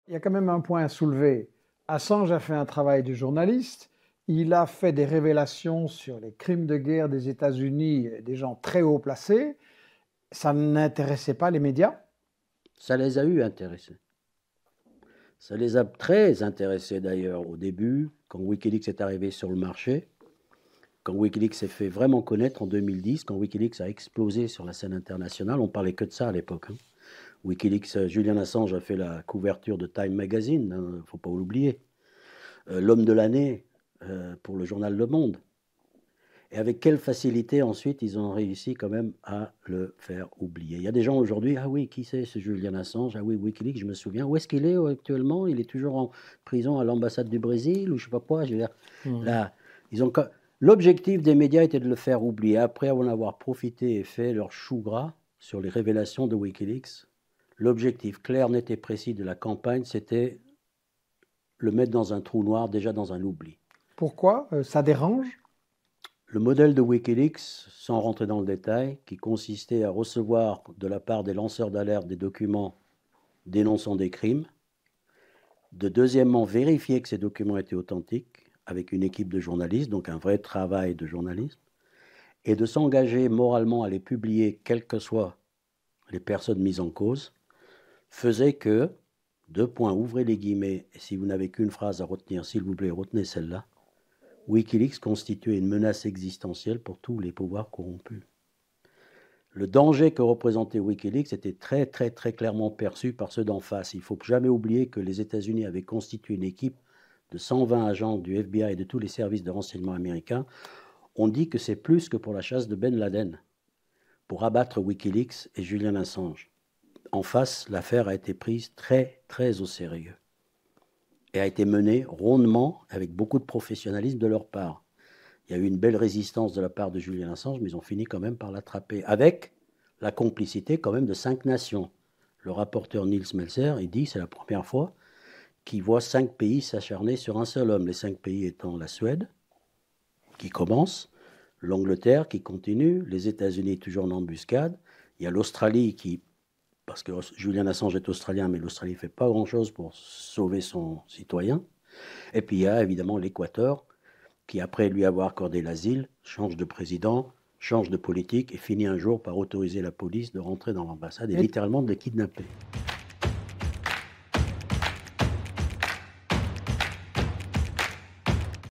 Il y a quand même un point à soulever. Assange a fait un travail de journaliste. Il a fait des révélations sur les crimes de guerre des États-Unis, des gens très haut placés. Ça n'intéressait pas les médias. Ça les a eu intéressés. Ça les a très intéressés d'ailleurs au début, quand Wikileaks est arrivé sur le marché, quand Wikileaks s'est fait vraiment connaître en 2010, quand Wikileaks a explosé sur la scène internationale. On parlait que de ça à l'époque, hein. Wikileaks, Julian Assange a fait la couverture de Time Magazine, hein, faut pas l'oublier. L'homme de l'année pour le journal Le Monde. Et avec quelle facilité ensuite ils ont réussi quand même à le faire oublier. Il y a des gens aujourd'hui, ah oui, qui c'est ce Julian Assange? Ah oui, Wikileaks, je me souviens. Où est-ce qu'il est actuellement? Il est toujours en prison à l'ambassade du Brésil ou je sais pas quoi. Je veux dire, Mhm. là, ils ont l'objectif des médias était de le faire oublier. Après en avoir profité et fait leur chou gras sur les révélations de Wikileaks, l'objectif clair, net et précis de la campagne, c'était le mettre dans un trou noir, déjà dans un oubli. Pourquoi? Ça dérange? Le modèle de Wikileaks, sans rentrer dans le détail, qui consistait à recevoir de la part des lanceurs d'alerte des documents dénonçant des crimes, de deuxièmement vérifier que ces documents étaient authentiques avec une équipe de journalistes, donc un vrai travail de journalisme, et de s'engager moralement à les publier, quelles que soient les personnes mises en cause, faisait que, deux points, ouvrez les guillemets, et si vous n'avez qu'une phrase à retenir, s'il vous plaît, retenez celle-là, Wikileaks constituait une menace existentielle pour tous les pouvoirs corrompus. Le danger que représentait Wikileaks était très très très clairement perçu par ceux d'en face. Il ne faut jamais oublier que les États-Unis avaient constitué une équipe de 120 agents du FBI et de tous les services de renseignement américains. On dit que c'est plus que pour la chasse de Ben Laden, pour abattre Wikileaks et Julian Assange. En face, l'affaire a été prise très très au sérieux et a été menée rondement avec beaucoup de professionnalisme de leur part. Il y a eu une belle résistance de la part de Julian Assange, mais ils ont fini quand même par l'attraper, avec la complicité quand même de 5 nations. Le rapporteur Niels Melzer, il dit que c'est la première fois qu'il voit 5 pays s'acharner sur un seul homme. Les 5 pays étant la Suède, qui commence, l'Angleterre qui continue, les États-Unis toujours en embuscade, il y a l'Australie qui, parce que Julian Assange est australien, mais l'Australie ne fait pas grand-chose pour sauver son citoyen, et puis il y a évidemment l'Équateur, qui, après lui avoir accordé l'asile, change de président, change de politique et finit un jour par autoriser la police de rentrer dans l'ambassade et Et littéralement de les kidnapper.